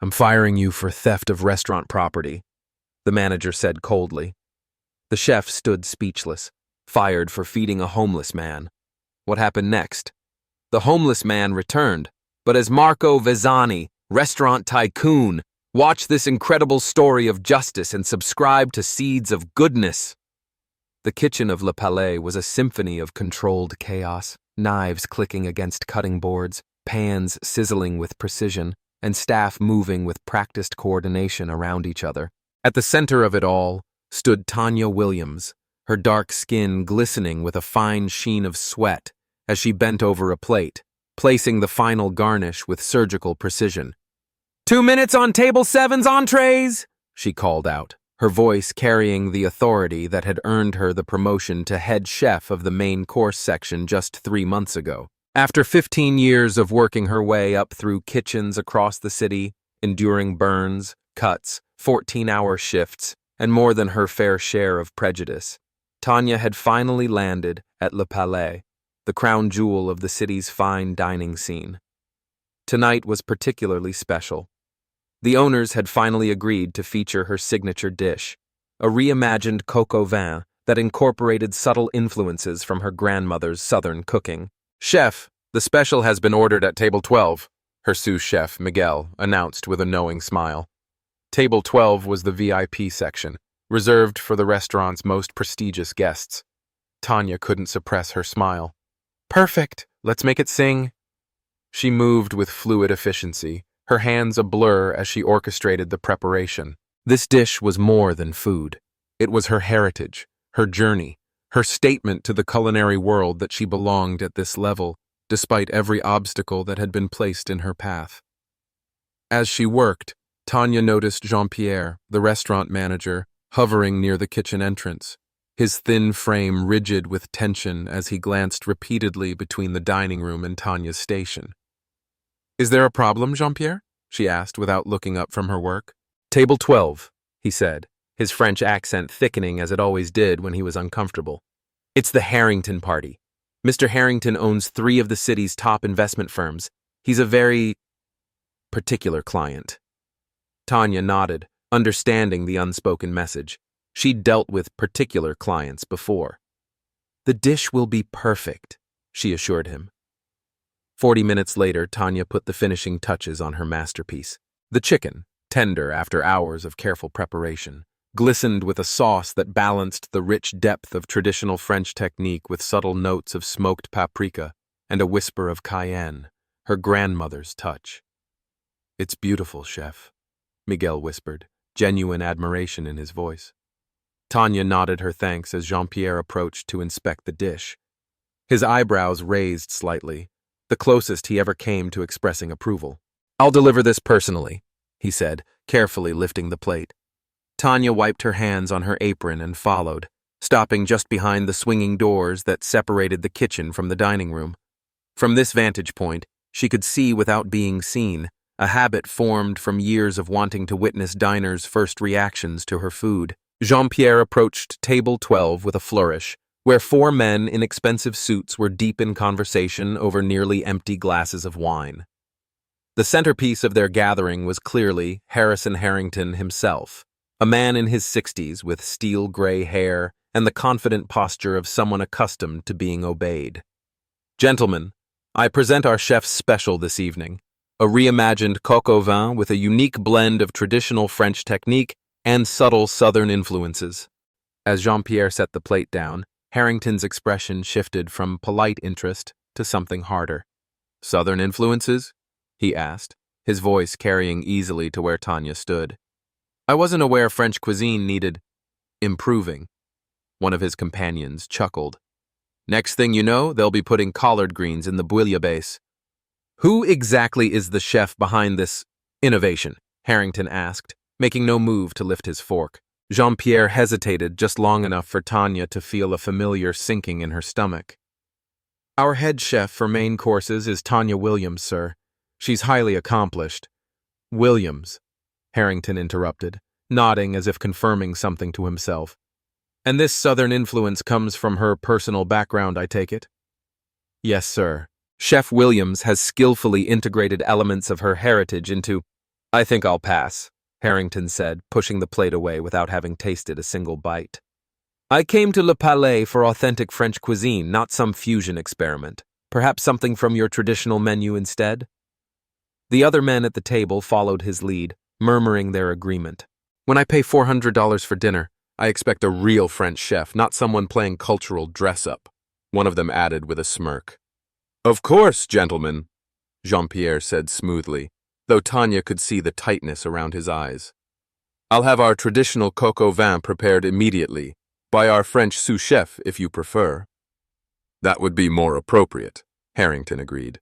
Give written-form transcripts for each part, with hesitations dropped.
I'm firing you for theft of restaurant property, the manager said coldly. The chef stood speechless, fired for feeding a homeless man. What happened next? The homeless man returned, but as Marco Vezzani, restaurant tycoon. Watch this incredible story of justice and subscribe to Seeds of Goodness. The kitchen of Le Palais was a symphony of controlled chaos, knives clicking against cutting boards, pans sizzling with precision, and staff moving with practiced coordination around each other. At the center of it all stood Tanya Williams, her dark skin glistening with a fine sheen of sweat as she bent over a plate, placing the final garnish with surgical precision. 2 minutes on table 7's entrees, she called out, her voice carrying the authority that had earned her the promotion to head chef of the main course section just 3 months ago. After 15 years of working her way up through kitchens across the city, enduring burns, cuts, 14-hour shifts, and more than her fair share of prejudice, Tanya had finally landed at Le Palais, the crown jewel of the city's fine dining scene. Tonight was particularly special. The owners had finally agreed to feature her signature dish, a reimagined coq au vin that incorporated subtle influences from her grandmother's southern cooking. "Chef, the special has been ordered at table 12, her sous chef, Miguel, announced with a knowing smile. Table 12 was the VIP section, reserved for the restaurant's most prestigious guests. Tanya couldn't suppress her smile. "Perfect, let's make it sing." She moved with fluid efficiency, her hands a blur as she orchestrated the preparation. This dish was more than food. It was her heritage, her journey, her statement to the culinary world that she belonged at this level, despite every obstacle that had been placed in her path. As she worked, Tanya noticed Jean-Pierre, the restaurant manager, hovering near the kitchen entrance, his thin frame rigid with tension as he glanced repeatedly between the dining room and Tanya's station. "Is there a problem, Jean-Pierre?" she asked without looking up from her work. "Table 12, he said, his French accent thickening as it always did when he was uncomfortable. "It's the Harrington party. Mr. Harrington owns 3 of the city's top investment firms. He's a very particular client." Tanya nodded, understanding the unspoken message. She'd dealt with particular clients before. "The dish will be perfect," she assured him. 40 minutes later, Tanya put the finishing touches on her masterpiece. The chicken, tender after hours of careful preparation, glistened with a sauce that balanced the rich depth of traditional French technique with subtle notes of smoked paprika and a whisper of cayenne, her grandmother's touch. "It's beautiful, chef," Miguel whispered, genuine admiration in his voice. Tanya nodded her thanks as Jean-Pierre approached to inspect the dish. His eyebrows raised slightly, the closest he ever came to expressing approval. "I'll deliver this personally," he said, carefully lifting the plate. Tanya wiped her hands on her apron and followed, stopping just behind the swinging doors that separated the kitchen from the dining room. From this vantage point, she could see without being seen, a habit formed from years of wanting to witness diners' first reactions to her food. Jean-Pierre approached table 12 with a flourish, where 4 men in expensive suits were deep in conversation over nearly empty glasses of wine. The centerpiece of their gathering was clearly Harrison Harrington himself, a man in his 60s with steel-gray hair and the confident posture of someone accustomed to being obeyed. "Gentlemen, I present our chef's special this evening, a reimagined coq au vin with a unique blend of traditional French technique and subtle Southern influences." As Jean-Pierre set the plate down, Harrington's expression shifted from polite interest to something harder. "Southern influences?" he asked, his voice carrying easily to where Tanya stood. "I wasn't aware French cuisine needed improving." One of his companions chuckled. "Next thing you know, they'll be putting collard greens in the bouillabaisse." "Who exactly is the chef behind this innovation?" Harrington asked, making no move to lift his fork. Jean-Pierre hesitated just long enough for Tanya to feel a familiar sinking in her stomach. "Our head chef for main courses is Tanya Williams, sir. She's highly accomplished." "Williams," Harrington interrupted, nodding as if confirming something to himself. "And this Southern influence comes from her personal background, I take it?" "Yes, sir. Chef Williams has skillfully integrated elements of her heritage into..." I think I'll pass, Harrington said, pushing the plate away without having tasted a single bite. I came to Le Palais for authentic French cuisine, not some fusion experiment. Perhaps something from your traditional menu instead? The other men at the table followed his lead, murmuring their agreement. When I pay $400 for dinner, I expect a real French chef, not someone playing cultural dress-up, one of them added with a smirk. Of course, gentlemen, Jean-Pierre said smoothly, though Tanya could see the tightness around his eyes. I'll have our traditional coq au vin prepared immediately, by our French sous-chef if you prefer. That would be more appropriate, Harrington agreed.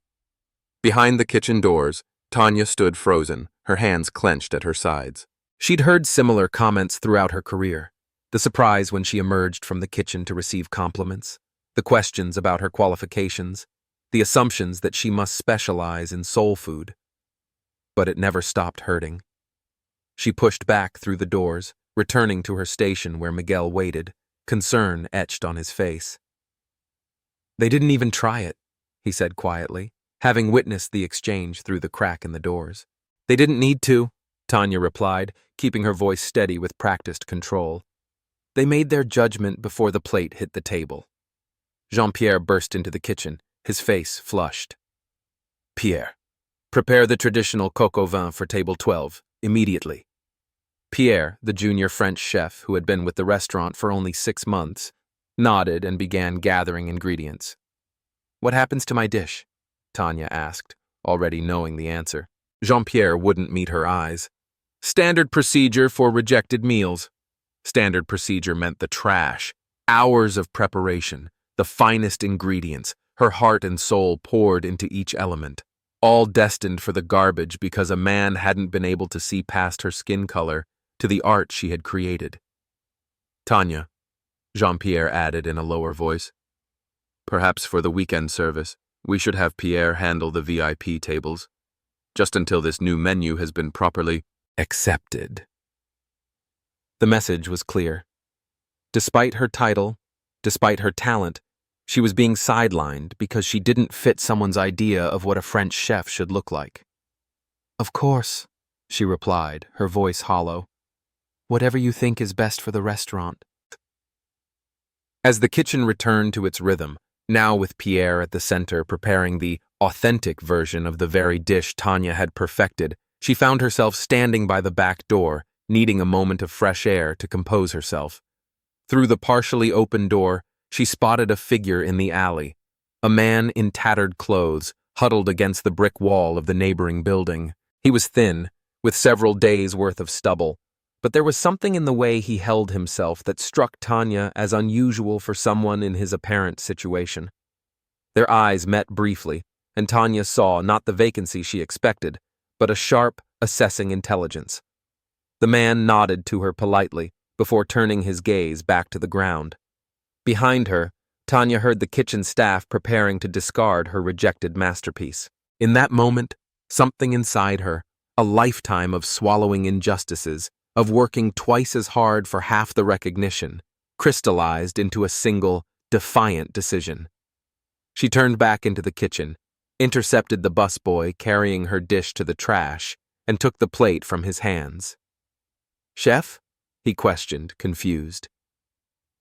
Behind the kitchen doors, Tanya stood frozen, her hands clenched at her sides. She'd heard similar comments throughout her career. The surprise when she emerged from the kitchen to receive compliments, the questions about her qualifications, the assumptions that she must specialize in soul food. But it never stopped hurting. She pushed back through the doors, returning to her station where Miguel waited, concern etched on his face. They didn't even try it, he said quietly, having witnessed the exchange through the crack in the doors. They didn't need to, Tanya replied, keeping her voice steady with practiced control. They made their judgment before the plate hit the table. Jean-Pierre burst into the kitchen, his face flushed. Pierre, prepare the traditional coq au vin for table 12, immediately. Pierre, the junior French chef who had been with the restaurant for only 6 months, nodded and began gathering ingredients. What happens to my dish? Tanya asked, already knowing the answer. Jean-Pierre wouldn't meet her eyes. Standard procedure for rejected meals. Standard procedure meant the trash. Hours of preparation, the finest ingredients, her heart and soul poured into each element, all destined for the garbage because a man hadn't been able to see past her skin color to the art she had created. Tanya, Jean-Pierre added in a lower voice, perhaps for the weekend service, we should have Pierre handle the VIP tables, just until this new menu has been properly accepted. The message was clear. Despite her title, despite her talent, she was being sidelined because she didn't fit someone's idea of what a French chef should look like. Of course, she replied, her voice hollow. Whatever you think is best for the restaurant. As the kitchen returned to its rhythm, now with Pierre at the center preparing the authentic version of the very dish Tanya had perfected, she found herself standing by the back door, needing a moment of fresh air to compose herself. Through the partially open door, she spotted a figure in the alley, a man in tattered clothes, huddled against the brick wall of the neighboring building. He was thin, with several days' worth of stubble, but there was something in the way he held himself that struck Tanya as unusual for someone in his apparent situation. Their eyes met briefly, and Tanya saw not the vacancy she expected, but a sharp, assessing intelligence. The man nodded to her politely before turning his gaze back to the ground. Behind her, Tanya heard the kitchen staff preparing to discard her rejected masterpiece. In that moment, something inside her, a lifetime of swallowing injustices, of working twice as hard for half the recognition, crystallized into a single, defiant decision. She turned back into the kitchen, intercepted the busboy carrying her dish to the trash, and took the plate from his hands. Chef? He questioned, confused.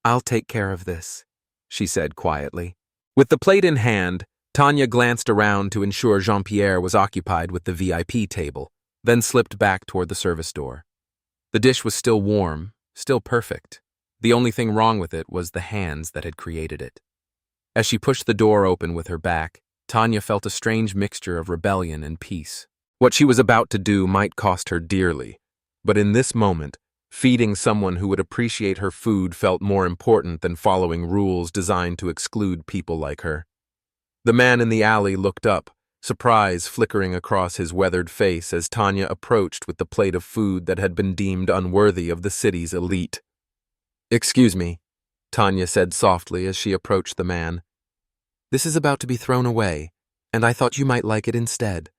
I'll take care of this, she said quietly. With the plate in hand, Tanya glanced around to ensure Jean-Pierre was occupied with the VIP table, then slipped back toward the service door. The dish was still warm, still perfect. The only thing wrong with it was the hands that had created it. As she pushed the door open with her back, Tanya felt a strange mixture of rebellion and peace. What she was about to do might cost her dearly, but in this moment, feeding someone who would appreciate her food felt more important than following rules designed to exclude people like her. The man in the alley looked up, surprise flickering across his weathered face as Tanya approached with the plate of food that had been deemed unworthy of the city's elite. Excuse me, Tanya said softly as she approached the man. This is about to be thrown away, and I thought you might like it instead.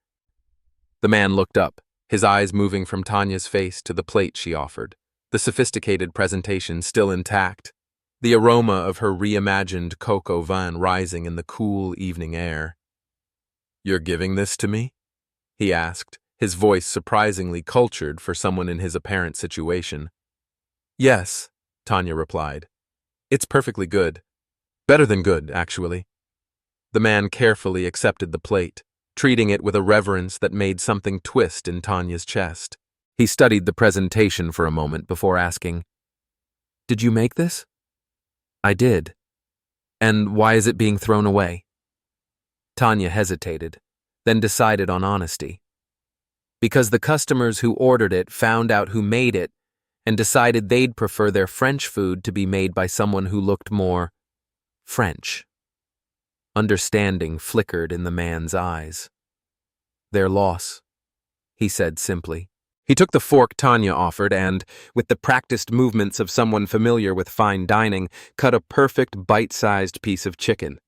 The man looked up, his eyes moving from Tanya's face to the plate she offered, the sophisticated presentation still intact, the aroma of her reimagined coq au vin rising in the cool evening air. You're giving this to me? He asked, his voice surprisingly cultured for someone in his apparent situation. Yes, Tanya replied. It's perfectly good. Better than good, actually. The man carefully accepted the plate, treating it with a reverence that made something twist in Tanya's chest. He studied the presentation for a moment before asking, "Did you make this?" "I did. And why is it being thrown away?" Tanya hesitated, then decided on honesty. Because the customers who ordered it found out who made it and decided they'd prefer their French food to be made by someone who looked more French. Understanding flickered in the man's eyes. "Their loss," he said simply. He took the fork Tanya offered and, with the practiced movements of someone familiar with fine dining, cut a perfect bite-sized piece of chicken.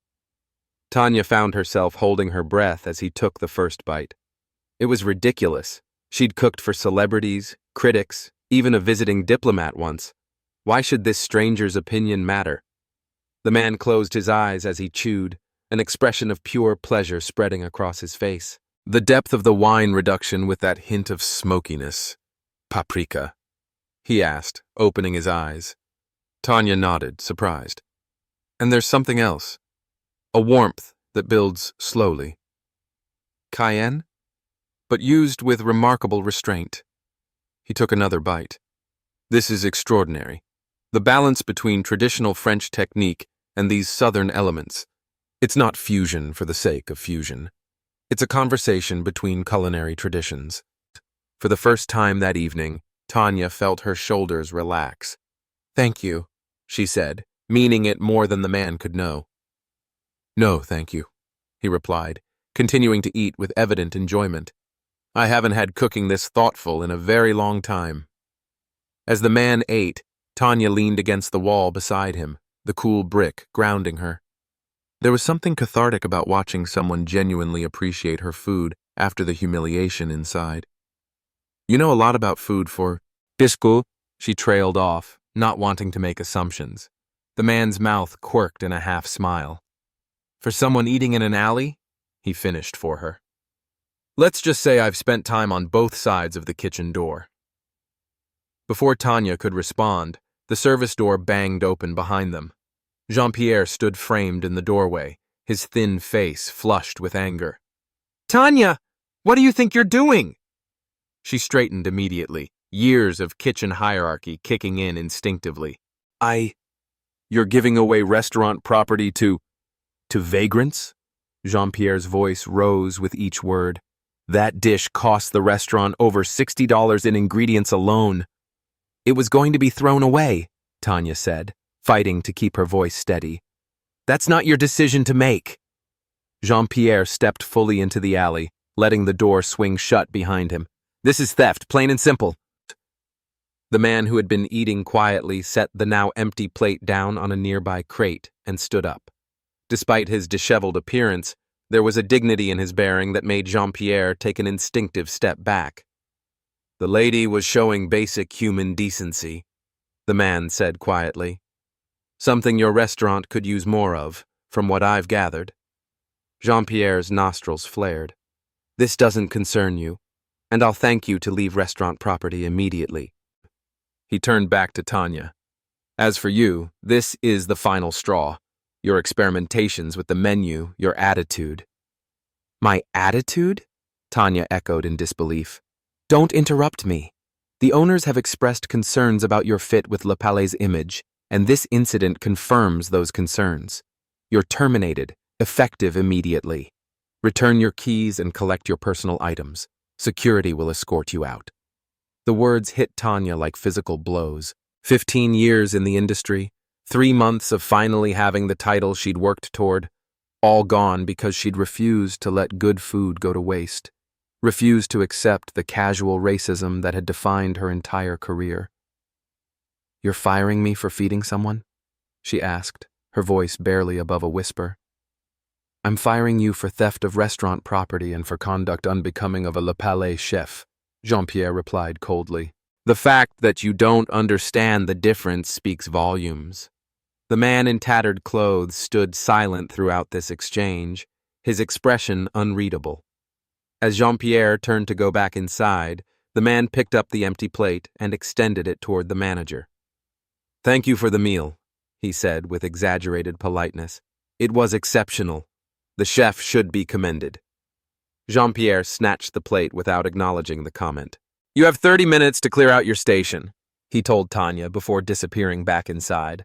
Tanya found herself holding her breath as he took the first bite. It was ridiculous. She'd cooked for celebrities, critics, even a visiting diplomat once. Why should this stranger's opinion matter? The man closed his eyes as he chewed, an expression of pure pleasure spreading across his face. The depth of the wine reduction with that hint of smokiness. "Paprika?" he asked, opening his eyes. Tanya nodded, surprised. "And there's something else. A warmth that builds slowly. Cayenne? But used with remarkable restraint." He took another bite. "This is extraordinary. The balance between traditional French technique and these southern elements. It's not fusion for the sake of fusion. It's a conversation between culinary traditions." For the first time that evening, Tanya felt her shoulders relax. "Thank you," she said, meaning it more than the man could know. "No, thank you," he replied, continuing to eat with evident enjoyment. "I haven't had cooking this thoughtful in a very long time." As the man ate, Tanya leaned against the wall beside him, the cool brick grounding her. There was something cathartic about watching someone genuinely appreciate her food after the humiliation inside. "You know a lot about food for Bisco," she trailed off, not wanting to make assumptions. The man's mouth quirked in a half-smile. "For someone eating in an alley?" he finished for her. "Let's just say I've spent time on both sides of the kitchen door." Before Tanya could respond, the service door banged open behind them. Jean-Pierre stood framed in the doorway, his thin face flushed with anger. "Tanya, what do you think you're doing?" She straightened immediately, years of kitchen hierarchy kicking in instinctively. You're giving away restaurant property to vagrants?" Jean-Pierre's voice rose with each word. "That dish cost the restaurant over $60 in ingredients alone." "It was going to be thrown away," Tanya said, fighting to keep her voice steady. "That's not your decision to make." Jean-Pierre stepped fully into the alley, letting the door swing shut behind him. "This is theft, plain and simple." The man who had been eating quietly set the now empty plate down on a nearby crate and stood up. Despite his disheveled appearance, there was a dignity in his bearing that made Jean-Pierre take an instinctive step back. "The lady was showing basic human decency," the man said quietly. "Something your restaurant could use more of, from what I've gathered." Jean-Pierre's nostrils flared. "This doesn't concern you, and I'll thank you to leave restaurant property immediately." He turned back to Tanya. "As for you, this is the final straw. Your experimentations with the menu, your attitude." "My attitude?" Tanya echoed in disbelief. "Don't interrupt me. The owners have expressed concerns about your fit with Le Palais' image, and this incident confirms those concerns. You're terminated, effective immediately. Return your keys and collect your personal items. Security will escort you out." The words hit Tanya like physical blows. 15 years in the industry, 3 months of finally having the title she'd worked toward, all gone because she'd refused to let good food go to waste, refused to accept the casual racism that had defined her entire career. "You're firing me for feeding someone?" she asked, her voice barely above a whisper. "I'm firing you for theft of restaurant property and for conduct unbecoming of a Le Palais chef," Jean-Pierre replied coldly. "The fact that you don't understand the difference speaks volumes." The man in tattered clothes stood silent throughout this exchange, his expression unreadable. As Jean-Pierre turned to go back inside, the man picked up the empty plate and extended it toward the manager. "Thank you for the meal," he said with exaggerated politeness. "It was exceptional. The chef should be commended." Jean-Pierre snatched the plate without acknowledging the comment. "You have 30 minutes to clear out your station," he told Tanya before disappearing back inside.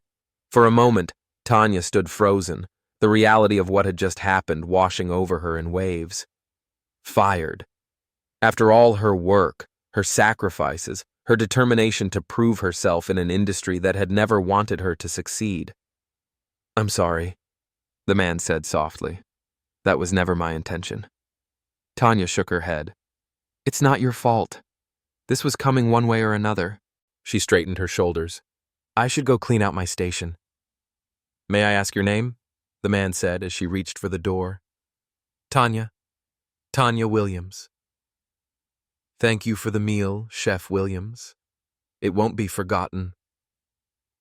For a moment, Tanya stood frozen, the reality of what had just happened washing over her in waves. Fired. After all her work, her sacrifices, her determination to prove herself in an industry that had never wanted her to succeed. "I'm sorry," the man said softly. "That was never my intention." Tanya shook her head. "It's not your fault. This was coming one way or another." She straightened her shoulders. "I should go clean out my station." "May I ask your name?" the man said as she reached for the door. "Tanya. Tanya Williams." "Thank you for the meal, Chef Williams. It won't be forgotten."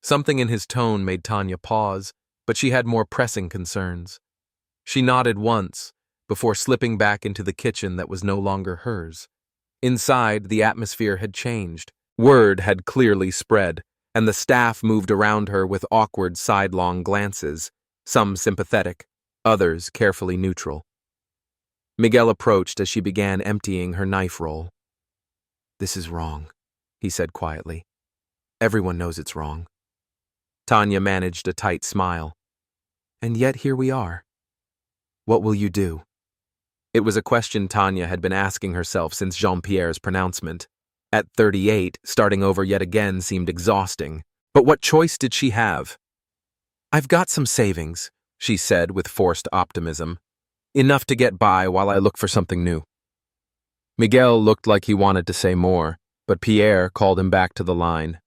Something in his tone made Tanya pause, but she had more pressing concerns. She nodded once, before slipping back into the kitchen that was no longer hers. Inside, the atmosphere had changed. Word had clearly spread, and the staff moved around her with awkward sidelong glances, some sympathetic, others carefully neutral. Miguel approached as she began emptying her knife roll. "This is wrong," he said quietly. "Everyone knows it's wrong." Tanya managed a tight smile. "And yet here we are. What will you do?" It was a question Tanya had been asking herself since Jean-Pierre's pronouncement. At 38, starting over yet again seemed exhausting. But what choice did she have? "I've got some savings," she said with forced optimism. "Enough to get by while I look for something new." Miguel looked like he wanted to say more, but Pierre called him back to the line.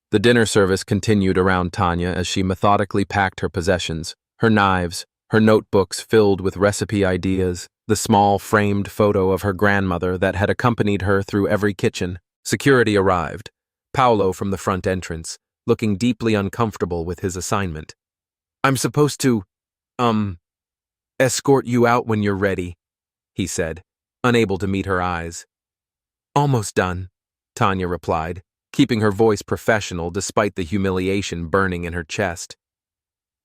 The dinner service continued around Tanya as she methodically packed her possessions, her knives, her notebooks filled with recipe ideas, the small framed photo of her grandmother that had accompanied her through every kitchen. Security arrived, Paolo from the front entrance, looking deeply uncomfortable with his assignment. "I'm supposed to, escort you out when you're ready," he said, unable to meet her eyes. "Almost done," Tanya replied, keeping her voice professional despite the humiliation burning in her chest.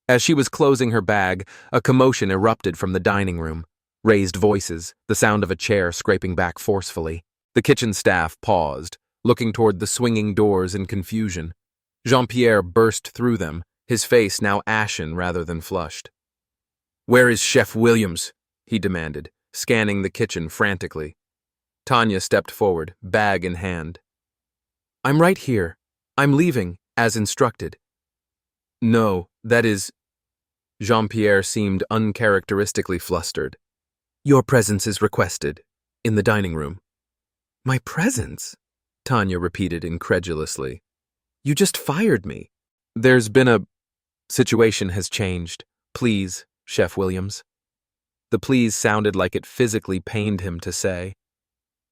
As she was closing her bag, a commotion erupted from the dining room. Raised voices, the sound of a chair scraping back forcefully. The kitchen staff paused, looking toward the swinging doors in confusion. Jean-Pierre burst through them, his face now ashen rather than flushed. "Where is Chef Williams?" he demanded, scanning the kitchen frantically. Tanya stepped forward, bag in hand. "I'm right here. I'm leaving, as instructed." "No, that is—" Jean-Pierre seemed uncharacteristically flustered. "Your presence is requested, in the dining room." "My presence?" Tanya repeated incredulously. "You just fired me." "There's been a— situation has changed. Please, Chef Williams." The please sounded like it physically pained him to say.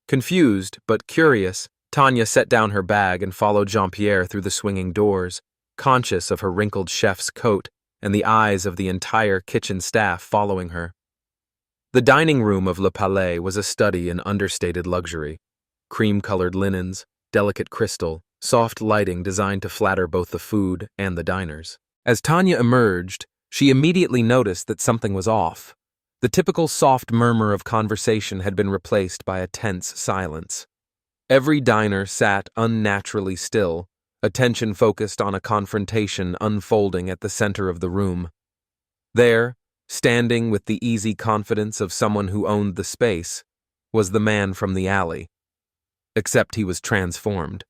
Confused, but curious, Tanya set down her bag and followed Jean-Pierre through the swinging doors, conscious of her wrinkled chef's coat and the eyes of the entire kitchen staff following her. The dining room of Le Palais was a study in understated luxury. Cream-colored linens, delicate crystal, soft lighting designed to flatter both the food and the diners. As Tanya emerged, she immediately noticed that something was off. The typical soft murmur of conversation had been replaced by a tense silence. Every diner sat unnaturally still, attention focused on a confrontation unfolding at the center of the room. There, standing with the easy confidence of someone who owned the space, was the man from the alley. Except he was transformed.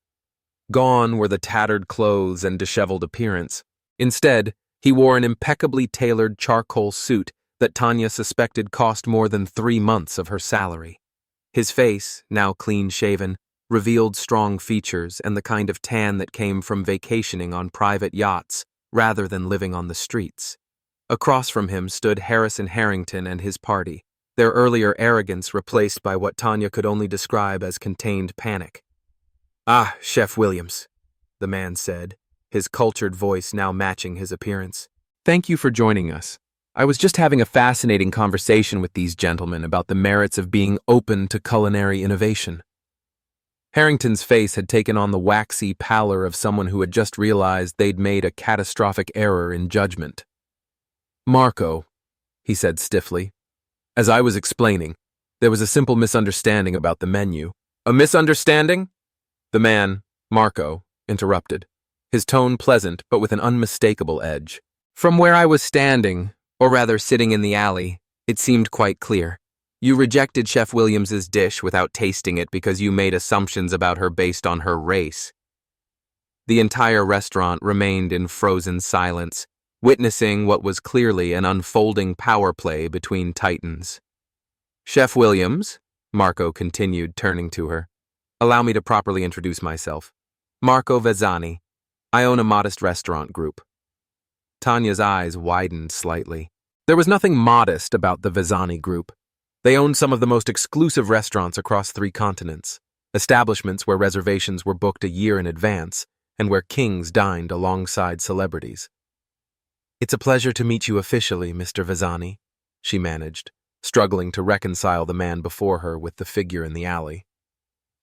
Gone were the tattered clothes and disheveled appearance. Instead, he wore an impeccably tailored charcoal suit that Tanya suspected cost more than 3 months of her salary. His face, now clean-shaven, revealed strong features and the kind of tan that came from vacationing on private yachts rather than living on the streets. Across from him stood Harrison Harrington and his party, their earlier arrogance replaced by what Tanya could only describe as contained panic. "Ah, Chef Williams," the man said, his cultured voice now matching his appearance. "Thank you for joining us. I was just having a fascinating conversation with these gentlemen about the merits of being open to culinary innovation. Harrington's face had taken on the waxy pallor of someone who had just realized they'd made a catastrophic error in judgment. "Marco," he said stiffly. "As I was explaining, there was a simple misunderstanding about the menu." "A misunderstanding?" The man, Marco, interrupted, his tone pleasant but with an unmistakable edge. "From where I was standing, or rather sitting in the alley, it seemed quite clear. You rejected Chef Williams's dish without tasting it because you made assumptions about her based on her race." The entire restaurant remained in frozen silence, witnessing what was clearly an unfolding power play between titans. "Chef Williams," Marco continued, turning to her, "allow me to properly introduce myself. Marco Vezzani. I own a modest restaurant group." Tanya's eyes widened slightly. There was nothing modest about the Vezzani group. They owned some of the most exclusive restaurants across 3 continents, establishments where reservations were booked a year in advance and where kings dined alongside celebrities. "It's a pleasure to meet you officially, Mr. Vezzani," she managed, struggling to reconcile the man before her with the figure in the alley.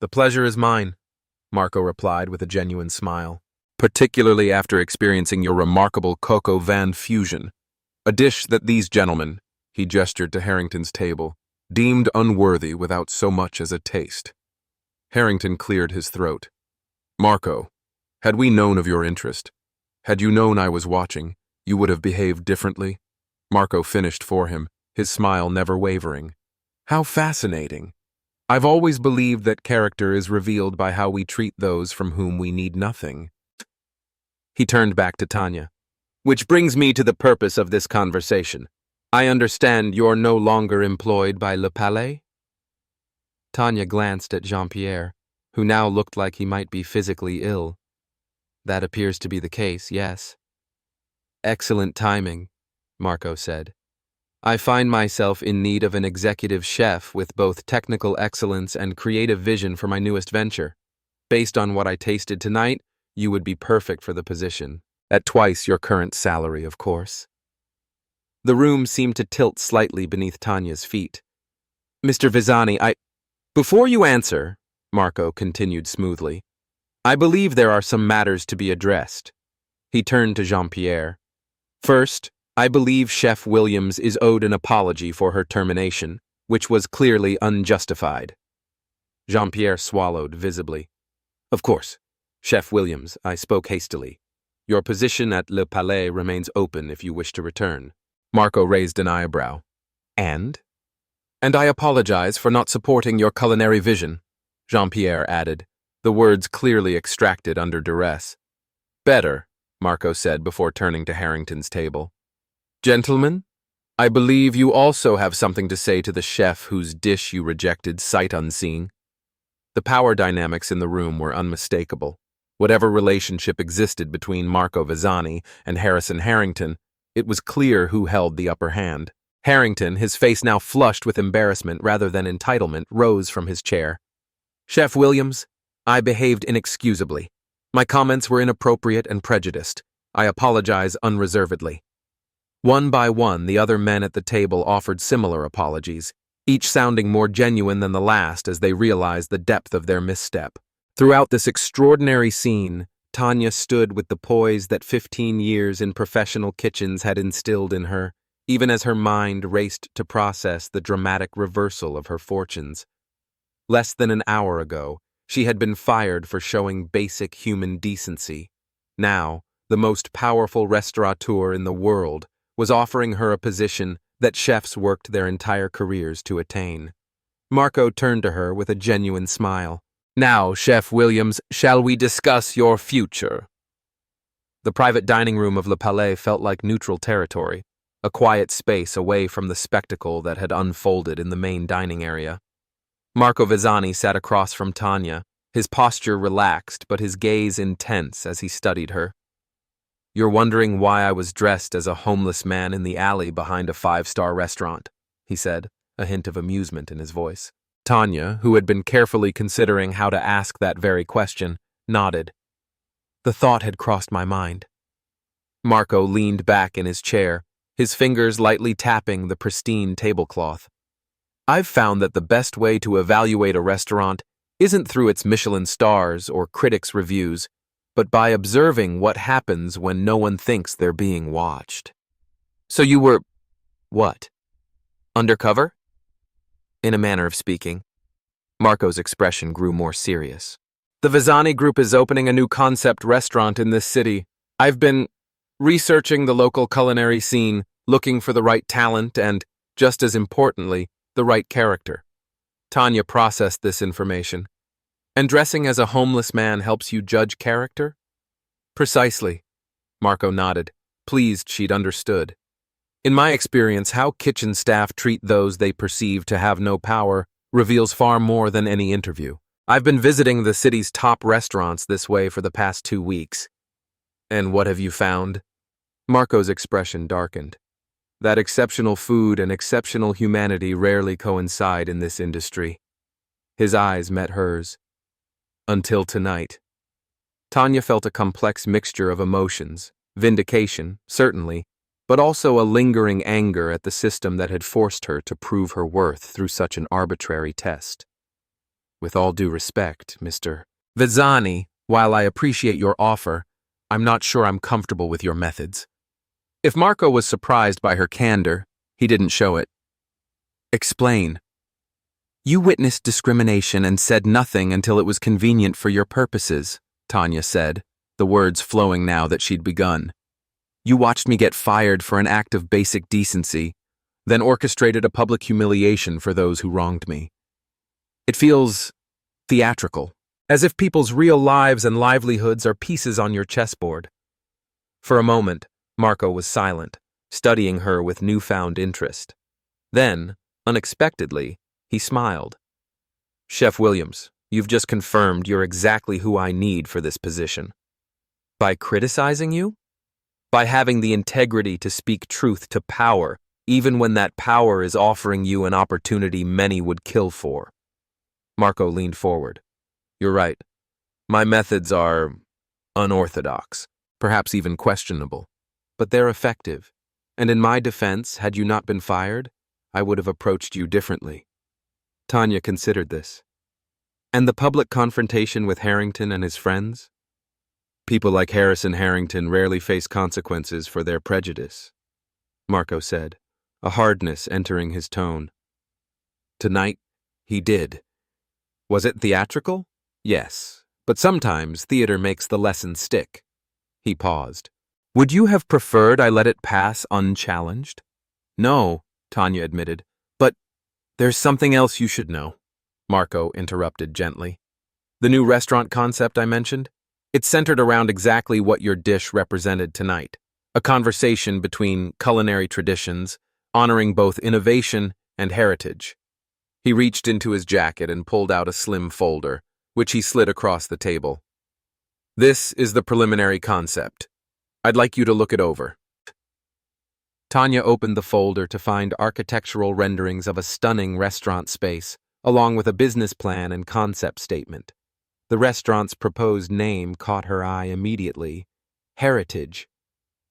"The pleasure is mine," Marco replied with a genuine smile, "particularly after experiencing your remarkable coq au vin fusion, a dish that these gentlemen," he gestured to Harrington's table, "deemed unworthy without so much as a taste." Harrington cleared his throat. "Marco, had we known of your interest, had you known I was watching, you would have behaved differently?" Marco finished for him, his smile never wavering. "How fascinating. I've always believed that character is revealed by how we treat those from whom we need nothing." He turned back to Tanya. "Which brings me to the purpose of this conversation. I understand you're no longer employed by Le Palais?" Tanya glanced at Jean-Pierre, who now looked like he might be physically ill. "That appears to be the case, yes." "Excellent timing," Marco said. "I find myself in need of an executive chef with both technical excellence and creative vision for my newest venture. Based on what I tasted tonight, you would be perfect for the position. At twice your current salary, of course." The room seemed to tilt slightly beneath Tanya's feet. "Mr. Vezzani, Before you answer," Marco continued smoothly, "I believe there are some matters to be addressed." He turned to Jean-Pierre. "First, I believe Chef Williams is owed an apology for her termination, which was clearly unjustified." Jean-Pierre swallowed visibly. "Of course, Chef Williams, I spoke hastily. Your position at Le Palais remains open if you wish to return." Marco raised an eyebrow. "And I apologize for not supporting your culinary vision," Jean-Pierre added, the words clearly extracted under duress. "Better," Marco said before turning to Harrington's table. "Gentlemen, I believe you also have something to say to the chef whose dish you rejected sight unseen." The power dynamics in the room were unmistakable. Whatever relationship existed between Marco Vezzani and Harrison Harrington, it was clear who held the upper hand. Harrington, his face now flushed with embarrassment rather than entitlement, rose from his chair. "Chef Williams, I behaved inexcusably. My comments were inappropriate and prejudiced. I apologize unreservedly." One by one, the other men at the table offered similar apologies, each sounding more genuine than the last as they realized the depth of their misstep. Throughout this extraordinary scene, Tanya stood with the poise that 15 years in professional kitchens had instilled in her, even as her mind raced to process the dramatic reversal of her fortunes. Less than an hour ago, she had been fired for showing basic human decency. Now, the most powerful restaurateur in the world was offering her a position that chefs worked their entire careers to attain. Marco turned to her with a genuine smile. "Now, Chef Williams, shall we discuss your future?" The private dining room of Le Palais felt like neutral territory, a quiet space away from the spectacle that had unfolded in the main dining area. Marco Vezzani sat across from Tanya, his posture relaxed but his gaze intense as he studied her. "You're wondering why I was dressed as a homeless man in the alley behind a 5-star restaurant," he said, a hint of amusement in his voice. Tanya, who had been carefully considering how to ask that very question, nodded. "The thought had crossed my mind." Marco leaned back in his chair, his fingers lightly tapping the pristine tablecloth. I've found that the best way to evaluate a restaurant isn't through its Michelin stars or critics' reviews, but by observing what happens when no one thinks they're being watched. So you were, what, undercover? In a manner of speaking. Marco's expression grew more serious. The Vezzani Group is opening a new concept restaurant in this city. I've been researching the local culinary scene, looking for the right talent and, just as importantly, the right character. Tanya processed this information. And dressing as a homeless man helps you judge character? Precisely. Marco nodded, pleased she'd understood. In my experience, how kitchen staff treat those they perceive to have no power reveals far more than any interview. I've been visiting the city's top restaurants this way for the past 2 weeks. And what have you found? Marco's expression darkened. That exceptional food and exceptional humanity rarely coincide in this industry. His eyes met hers. Until tonight. Tanya felt a complex mixture of emotions, vindication, certainly, but also a lingering anger at the system that had forced her to prove her worth through such an arbitrary test. With all due respect, Mr. Vezzani, while I appreciate your offer, I'm not sure I'm comfortable with your methods. If Marco was surprised by her candor, he didn't show it. Explain. You witnessed discrimination and said nothing until it was convenient for your purposes, Tanya said, the words flowing now that she'd begun. You watched me get fired for an act of basic decency, then orchestrated a public humiliation for those who wronged me. It feels theatrical, as if people's real lives and livelihoods are pieces on your chessboard. For a moment, Marco was silent, studying her with newfound interest. Then, unexpectedly, he smiled. Chef Williams, you've just confirmed you're exactly who I need for this position. By criticizing you? By having the integrity to speak truth to power, even when that power is offering you an opportunity many would kill for. Marco leaned forward. You're right. My methods are unorthodox, perhaps even questionable, but they're effective. And in my defense, had you not been fired, I would have approached you differently. Tanya considered this. And the public confrontation with Harrington and his friends? People like Harris and Harrington rarely face consequences for their prejudice, Marco said, a hardness entering his tone. Tonight, he did. Was it theatrical? Yes, but sometimes theater makes the lesson stick. He paused. Would you have preferred I let it pass unchallenged? No, Tanya admitted, but there's something else you should know, Marco interrupted gently. The new restaurant concept I mentioned? It's centered around exactly what your dish represented tonight, a conversation between culinary traditions, honoring both innovation and heritage. He reached into his jacket and pulled out a slim folder, which he slid across the table. This is the preliminary concept. I'd like you to look it over. Tanya opened the folder to find architectural renderings of a stunning restaurant space, along with a business plan and concept statement. The restaurant's proposed name caught her eye immediately. Heritage.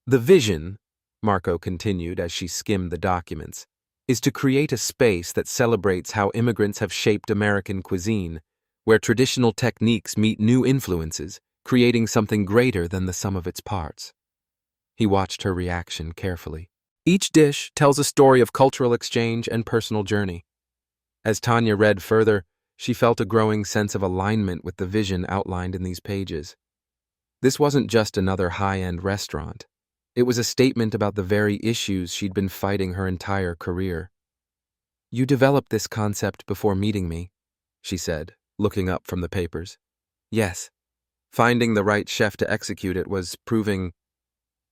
The vision, Marco continued as she skimmed the documents, is to create a space that celebrates how immigrants have shaped American cuisine, where traditional techniques meet new influences, creating something greater than the sum of its parts. He watched her reaction carefully. Each dish tells a story of cultural exchange and personal journey. As Tanya read further, she felt a growing sense of alignment with the vision outlined in these pages. This wasn't just another high-end restaurant. It was a statement about the very issues she'd been fighting her entire career. You developed this concept before meeting me, she said, looking up from the papers. Yes. Finding the right chef to execute it was proving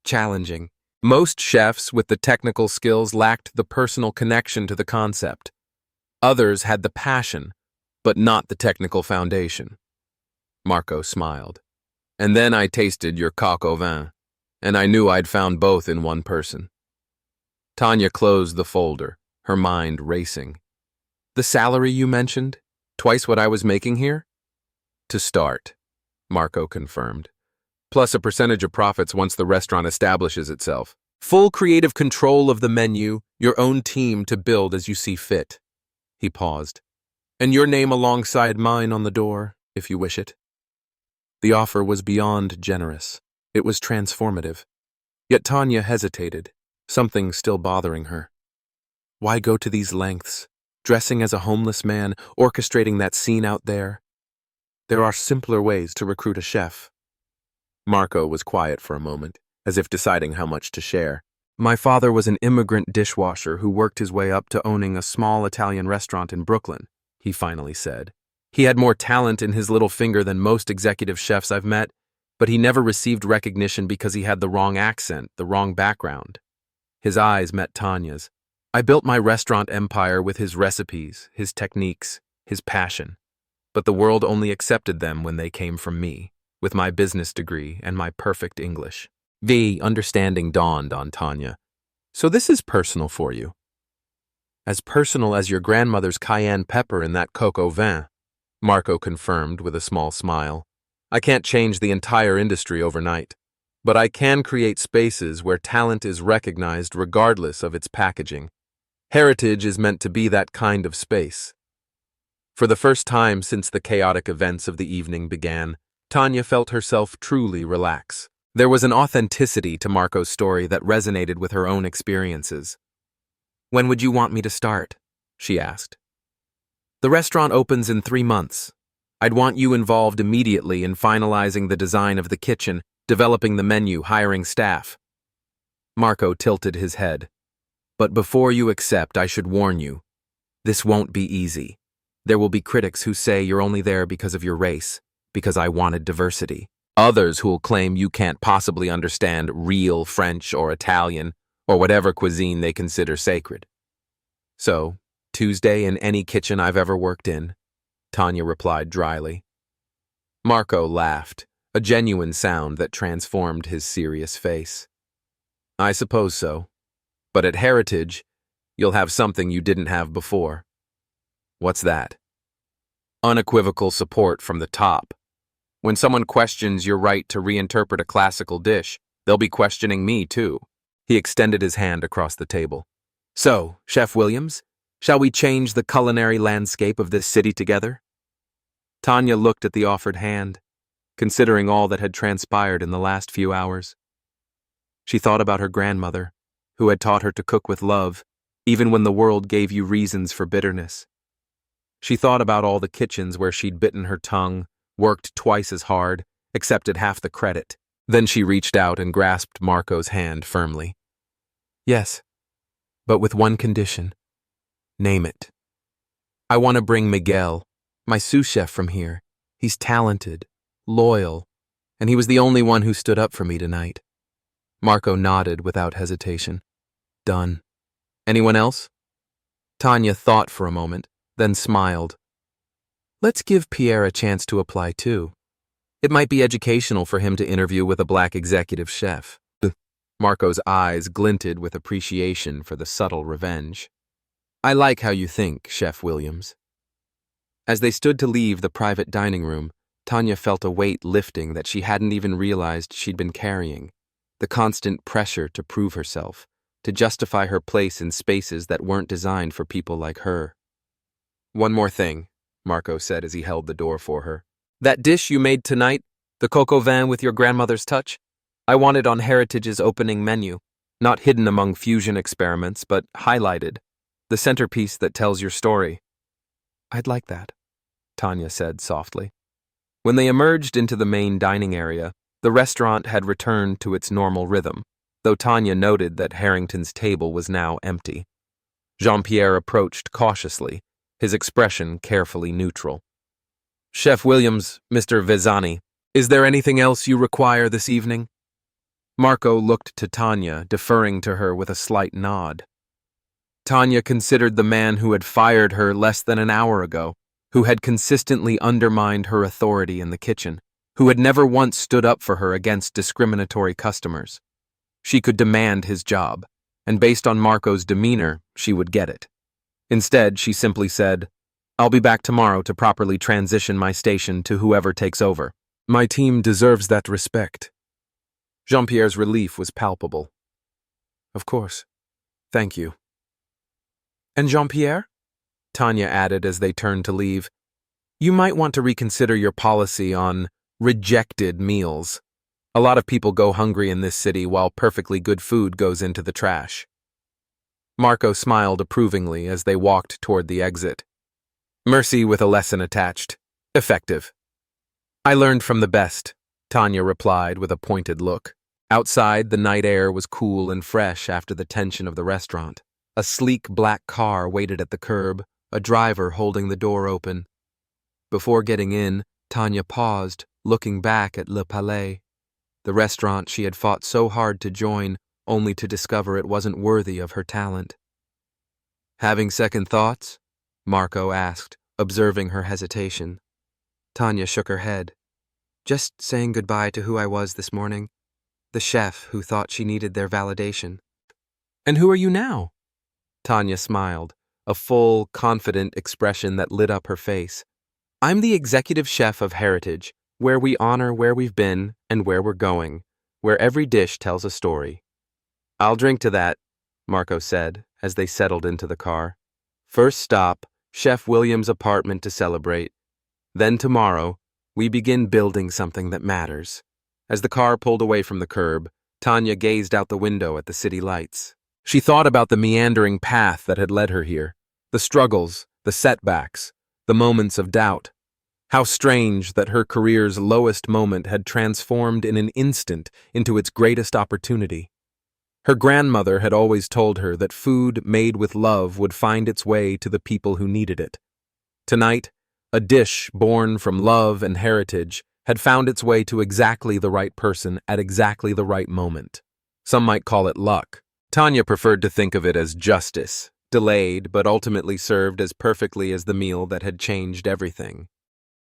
challenging. Most chefs with the technical skills lacked the personal connection to the concept. Others had the passion, but not the technical foundation. Marco smiled. And then I tasted your coq au vin, and I knew I'd found both in one person. Tanya closed the folder, her mind racing. The salary you mentioned? Twice what I was making here? To start, Marco confirmed. Plus a percentage of profits once the restaurant establishes itself. Full creative control of the menu, your own team to build as you see fit. He paused. And your name alongside mine on the door, if you wish it. The offer was beyond generous. It was transformative. Yet Tanya hesitated, something still bothering her. Why go to these lengths? Dressing as a homeless man, orchestrating that scene out there? There are simpler ways to recruit a chef. Marco was quiet for a moment, as if deciding how much to share. My father was an immigrant dishwasher who worked his way up to owning a small Italian restaurant in Brooklyn, he finally said. He had more talent in his little finger than most executive chefs I've met, but he never received recognition because he had the wrong accent, the wrong background. His eyes met Tanya's. I built my restaurant empire with his recipes, his techniques, his passion. But the world only accepted them when they came from me, with my business degree and my perfect English. The understanding dawned on Tanya. So this is personal for you. As personal as your grandmother's cayenne pepper in that coq au vin, Marco confirmed with a small smile. I can't change the entire industry overnight, but I can create spaces where talent is recognized regardless of its packaging. Heritage is meant to be that kind of space. For the first time since the chaotic events of the evening began, Tanya felt herself truly relax. There was an authenticity to Marco's story that resonated with her own experiences. When would you want me to start? She asked. The restaurant opens in 3 months. I'd want you involved immediately in finalizing the design of the kitchen, developing the menu, hiring staff. Marco tilted his head. But before you accept, I should warn you. This won't be easy. There will be critics who say you're only there because of your race, because I wanted diversity. Others who'll claim you can't possibly understand real French or Italian or whatever cuisine they consider sacred. So, Tuesday in any kitchen I've ever worked in, Tanya replied dryly. Marco laughed, a genuine sound that transformed his serious face. I suppose so. But at Heritage, you'll have something you didn't have before. What's that? Unequivocal support from the top. When someone questions your right to reinterpret a classical dish, they'll be questioning me too. He extended his hand across the table. So, Chef Williams, shall we change the culinary landscape of this city together? Tanya looked at the offered hand, considering all that had transpired in the last few hours. She thought about her grandmother, who had taught her to cook with love, even when the world gave you reasons for bitterness. She thought about all the kitchens where she'd bitten her tongue, worked twice as hard, accepted half the credit. Then she reached out and grasped Marco's hand firmly. Yes, but with one condition. Name it. I want to bring Miguel, my sous chef from here. He's talented, loyal, and he was the only one who stood up for me tonight. Marco nodded without hesitation. Done. Anyone else? Tanya thought for a moment, then smiled. Let's give Pierre a chance to apply too. It might be educational for him to interview with a black executive chef. Marco's eyes glinted with appreciation for the subtle revenge. I like how you think, Chef Williams. As they stood to leave the private dining room, Tanya felt a weight lifting that she hadn't even realized she'd been carrying. The constant pressure to prove herself, to justify her place in spaces that weren't designed for people like her. One more thing, Marco said as he held the door for her. That dish you made tonight, the coq au vin with your grandmother's touch, I want it on Heritage's opening menu, not hidden among fusion experiments, but highlighted, the centerpiece that tells your story. I'd like that, Tanya said softly. When they emerged into the main dining area, the restaurant had returned to its normal rhythm, though Tanya noted that Harrington's table was now empty. Jean-Pierre approached cautiously, his expression carefully neutral. Chef Williams, Mr. Vezzani, is there anything else you require this evening? Marco looked to Tanya, deferring to her with a slight nod. Tanya considered the man who had fired her less than an hour ago, who had consistently undermined her authority in the kitchen, who had never once stood up for her against discriminatory customers. She could demand his job, and based on Marco's demeanor, she would get it. Instead, she simply said, I'll be back tomorrow to properly transition my station to whoever takes over. My team deserves that respect. Jean-Pierre's relief was palpable. Of course. Thank you. And Jean-Pierre? Tanya added as they turned to leave. You might want to reconsider your policy on rejected meals. A lot of people go hungry in this city while perfectly good food goes into the trash. Marco smiled approvingly as they walked toward the exit. Mercy with a lesson attached. Effective. I learned from the best, Tanya replied with a pointed look. Outside, the night air was cool and fresh after the tension of the restaurant. A sleek black car waited at the curb, a driver holding the door open. Before getting in, Tanya paused, looking back at Le Palais, the restaurant she had fought so hard to join, only to discover it wasn't worthy of her talent. Having second thoughts? Marco asked, observing her hesitation. Tanya shook her head. Just saying goodbye to who I was this morning. The chef who thought she needed their validation. And who are you now? Tanya smiled, a full, confident expression that lit up her face. I'm the executive chef of Heritage, where we honor where we've been and where we're going, where every dish tells a story. I'll drink to that, Marco said, as they settled into the car. First stop, Chef William's apartment to celebrate. Then tomorrow, we begin building something that matters. As the car pulled away from the curb, Tanya gazed out the window at the city lights. She thought about the meandering path that had led her here, the struggles, the setbacks, the moments of doubt. How strange that her career's lowest moment had transformed in an instant into its greatest opportunity. Her grandmother had always told her that food made with love would find its way to the people who needed it. Tonight, a dish born from love and heritage had found its way to exactly the right person at exactly the right moment. Some might call it luck. Tanya preferred to think of it as justice, delayed but ultimately served as perfectly as the meal that had changed everything.